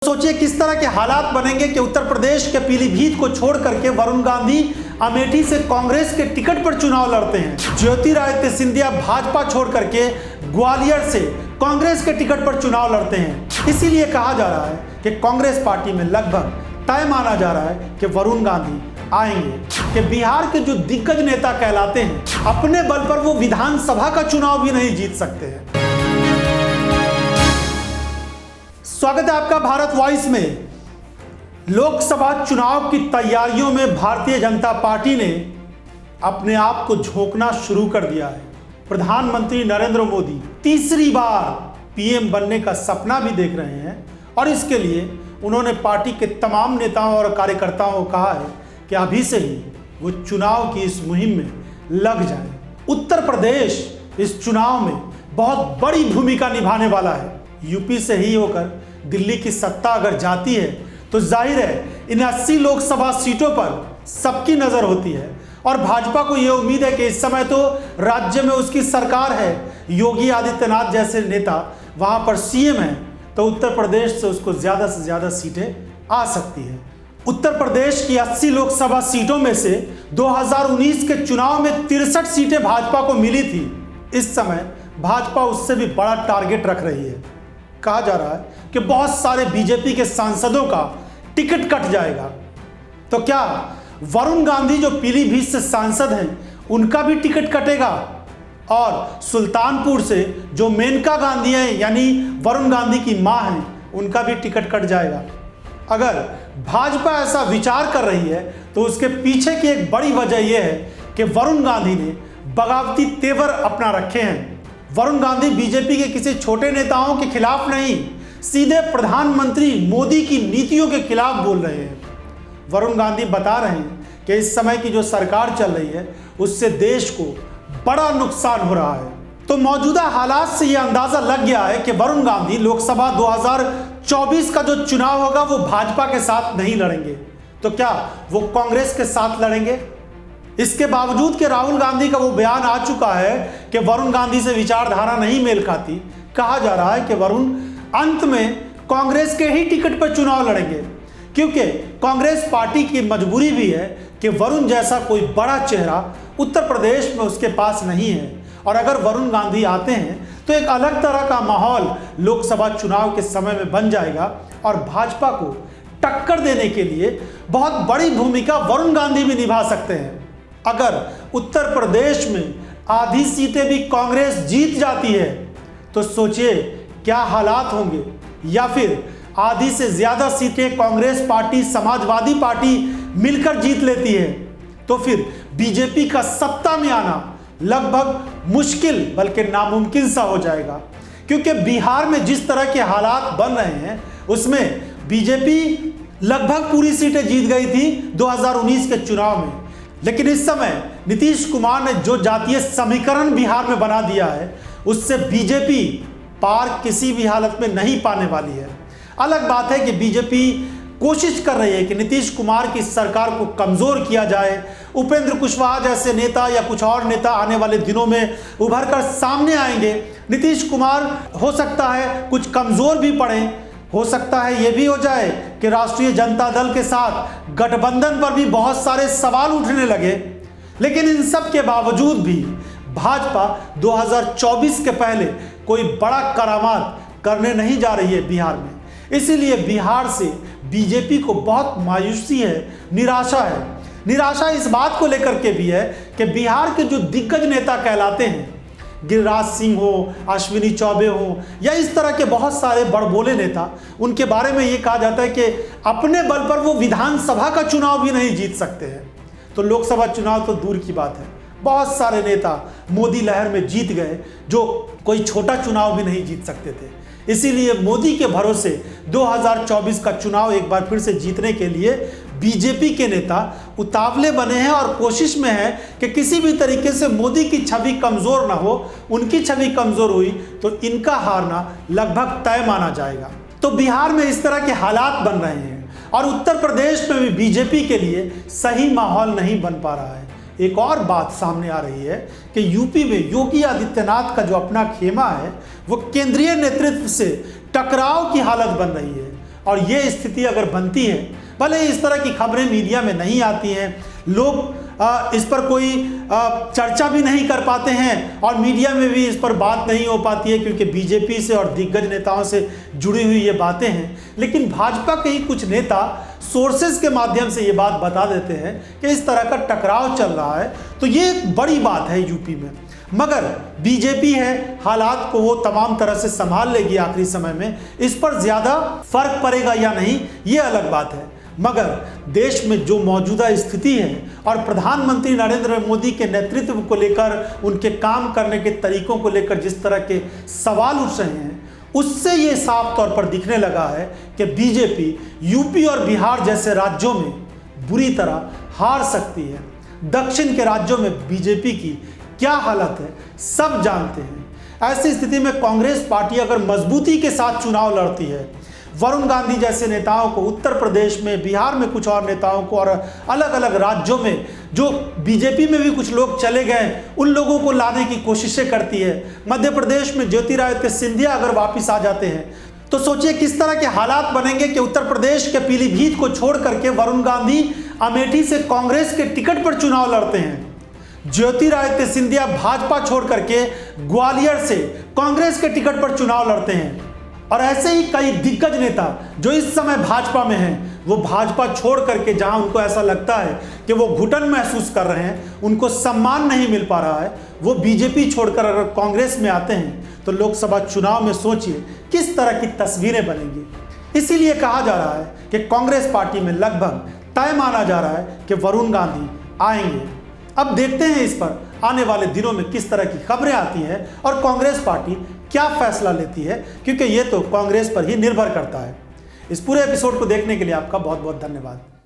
सोचिए किस तरह के हालात बनेंगे कि उत्तर प्रदेश के पीलीभीत को छोड़ करके वरुण गांधी अमेठी से कांग्रेस के टिकट पर चुनाव लड़ते हैं। ज्योतिरादित्य सिंधिया भाजपा छोड़ करके ग्वालियर से कांग्रेस के टिकट पर चुनाव लड़ते हैं। इसीलिए कहा जा रहा है कि कांग्रेस पार्टी में लगभग तय माना जा रहा है कि वरुण गांधी आएंगे, कि बिहार के जो दिग्गज नेता कहलाते हैं अपने बल पर वो विधानसभा का चुनाव भी नहीं जीत सकते हैं। स्वागत है आपका भारत वॉइस में। लोकसभा चुनाव की तैयारियों में भारतीय जनता पार्टी ने अपने आप को झोंकना शुरू कर दिया है। प्रधानमंत्री नरेंद्र मोदी तीसरी बार पीएम बनने का सपना भी देख रहे हैं और इसके लिए उन्होंने पार्टी के तमाम नेताओं और कार्यकर्ताओं को कहा है कि अभी से ही वो चुनाव की इस मुहिम में लग जाए। उत्तर प्रदेश इस चुनाव में बहुत बड़ी भूमिका निभाने वाला है। यूपी से ही होकर दिल्ली की सत्ता अगर जाती है तो जाहिर है इन 80 लोकसभा सीटों पर सबकी नजर होती है और भाजपा को यह उम्मीद है कि इस समय तो राज्य में उसकी सरकार है, योगी आदित्यनाथ जैसे नेता वहां पर सीएम है, तो उत्तर प्रदेश से उसको ज्यादा से ज्यादा सीटें आ सकती है। उत्तर प्रदेश की 80 लोकसभा सीटों में से 2019 के चुनाव में 63 सीटें भाजपा को मिली थी। इस समय भाजपा उससे भी बड़ा टारगेट रख रही है। कहा जा रहा है कि बहुत सारे बीजेपी के सांसदों का टिकट कट जाएगा। तो क्या वरुण गांधी जो पीलीभीत से सांसद हैं उनका भी टिकट कटेगा और सुल्तानपुर से जो मेनका गांधी हैं यानी वरुण गांधी की मां हैं उनका भी टिकट कट जाएगा? अगर भाजपा ऐसा विचार कर रही है तो उसके पीछे की एक बड़ी वजह यह है कि वरुण गांधी ने बगावती तेवर अपना रखे हैं। वरुण गांधी बीजेपी के किसी छोटे नेताओं के खिलाफ नहीं, सीधे प्रधानमंत्री मोदी की नीतियों के खिलाफ बोल रहे हैं। वरुण गांधी बता रहे हैं कि इस समय की जो सरकार चल रही है उससे देश को बड़ा नुकसान हो रहा है। तो मौजूदा हालात से यह अंदाजा लग गया है कि वरुण गांधी लोकसभा 2024 का जो चुनाव होगा वो भाजपा के साथ नहीं लड़ेंगे। तो क्या वो कांग्रेस के साथ लड़ेंगे? इसके बावजूद कि राहुल गांधी का वो बयान आ चुका है कि वरुण गांधी से विचारधारा नहीं मेल खाती, कहा जा रहा है कि वरुण अंत में कांग्रेस के ही टिकट पर चुनाव लड़ेंगे, क्योंकि कांग्रेस पार्टी की मजबूरी भी है कि वरुण जैसा कोई बड़ा चेहरा उत्तर प्रदेश में उसके पास नहीं है। और अगर वरुण गांधी आते हैं तो एक अलग तरह का माहौल लोकसभा चुनाव के समय में बन जाएगा और भाजपा को टक्कर देने के लिए बहुत बड़ी भूमिका वरुण गांधी भी निभा सकते हैं। अगर उत्तर प्रदेश में आधी सीटें भी कांग्रेस जीत जाती है तो सोचिए क्या हालात होंगे, या फिर आधी से ज्यादा सीटें कांग्रेस पार्टी समाजवादी पार्टी मिलकर जीत लेती है तो फिर बीजेपी का सत्ता में आना लगभग मुश्किल बल्कि नामुमकिन सा हो जाएगा। क्योंकि बिहार में जिस तरह के हालात बन रहे हैं उसमें बीजेपी लगभग पूरी सीटें जीत गई थी 2019 के चुनाव में, लेकिन इस समय नीतीश कुमार ने जो जातीय समीकरण बिहार में बना दिया है उससे बीजेपी पार किसी भी हालत में नहीं पाने वाली है। अलग बात है कि बीजेपी कोशिश कर रही है कि नीतीश कुमार की सरकार को कमजोर किया जाए। उपेंद्र कुशवाहा जैसे नेता या कुछ और नेता आने वाले दिनों में उभर कर सामने आएंगे। नीतीश कुमार हो सकता है कुछ कमजोर भी पड़े, हो सकता है यह भी हो जाए कि राष्ट्रीय जनता दल के साथ गठबंधन पर भी बहुत सारे सवाल उठने लगे। लेकिन इन सब के बावजूद भी भाजपा 2024 के पहले कोई बड़ा करामात करने नहीं जा रही है बिहार में। इसीलिए बिहार से बीजेपी को बहुत मायूसी है, निराशा है। निराशा इस बात को लेकर के भी है कि बिहार के जो दिग्गज नेता कहलाते हैं, गिरिराज सिंह हो, अश्विनी चौबे हो या इस तरह के बहुत सारे बड़बोले नेता, उनके बारे में ये कहा जाता है कि अपने बल पर वो विधानसभा का चुनाव भी नहीं जीत सकते हैं। तो लोकसभा चुनाव तो दूर की बात है, बहुत सारे नेता मोदी लहर में जीत गए जो कोई छोटा चुनाव भी नहीं जीत सकते थे। इसीलिए मोदी के भरोसे 2024 का चुनाव एक बार फिर से जीतने के लिए बीजेपी के नेता उतावले बने हैं और कोशिश में है कि किसी भी तरीके से मोदी की छवि कमजोर ना हो। उनकी छवि कमजोर हुई तो इनका हारना लगभग तय माना जाएगा। तो बिहार में इस तरह के हालात बन रहे हैं और उत्तर प्रदेश में भी बीजेपी के लिए सही माहौल नहीं बन पा रहा है। एक और बात सामने आ रही है कि यूपी में योगी आदित्यनाथ का जो अपना खेमा है वो केंद्रीय नेतृत्व से टकराव की हालत बन रही है। और ये स्थिति अगर बनती है, भले इस तरह की खबरें मीडिया में नहीं आती हैं, लोग इस पर कोई चर्चा भी नहीं कर पाते हैं और मीडिया में भी इस पर बात नहीं हो पाती है क्योंकि बीजेपी से और दिग्गज नेताओं से जुड़ी हुई ये बातें हैं, लेकिन भाजपा के ही कुछ नेता सोर्सेज के माध्यम से ये बात बता देते हैं कि इस तरह का टकराव चल रहा है। तो ये एक बड़ी बात है यूपी में, मगर बीजेपी है, हालात को वो तमाम तरह से संभाल लेगी आखिरी समय में। इस पर ज़्यादा फर्क पड़ेगा या नहीं ये अलग बात है, मगर देश में जो मौजूदा स्थिति है और प्रधानमंत्री नरेंद्र मोदी के नेतृत्व को लेकर, उनके काम करने के तरीकों को लेकर जिस तरह के सवाल उठ रहे हैं, उससे ये साफ तौर पर दिखने लगा है कि बीजेपी यूपी और बिहार जैसे राज्यों में बुरी तरह हार सकती है। दक्षिण के राज्यों में बीजेपी की क्या हालत है सब जानते हैं। ऐसी स्थिति में कांग्रेस पार्टी अगर मजबूती के साथ चुनाव लड़ती है, वरुण गांधी जैसे नेताओं को उत्तर प्रदेश में, बिहार में कुछ और नेताओं को और अलग अलग राज्यों में जो बीजेपी में भी कुछ लोग चले गए उन लोगों को लाने की कोशिशें करती है, मध्य प्रदेश में ज्योतिरादित्य सिंधिया अगर वापस आ जाते हैं तो सोचिए किस तरह के हालात बनेंगे कि उत्तर प्रदेश के पीलीभीत को छोड़ करके वरुण गांधी अमेठी से कांग्रेस के टिकट पर चुनाव लड़ते हैं, ज्योतिरादित्य सिंधिया भाजपा छोड़ करके ग्वालियर से कांग्रेस के टिकट पर चुनाव लड़ते हैं। और ऐसे ही कई दिग्गज नेता जो इस समय भाजपा में हैं, वो भाजपा छोड़ करके जहां उनको ऐसा लगता है कि वो घुटन महसूस कर रहे हैं, उनको सम्मान नहीं मिल पा रहा है, वो बीजेपी छोड़कर अगर कांग्रेस में आते हैं तो लोकसभा चुनाव में सोचिए किस तरह की तस्वीरें बनेंगी। इसीलिए कहा जा रहा है कि कांग्रेस पार्टी में लगभग तय माना जा रहा है कि वरुण गांधी आएंगे। अब देखते हैं इस पर आने वाले दिनों में किस तरह की खबरें आती हैं और कांग्रेस पार्टी क्या फैसला लेती है, क्योंकि ये तो कांग्रेस पर ही निर्भर करता है। इस पूरे एपिसोड को देखने के लिए आपका बहुत बहुत धन्यवाद।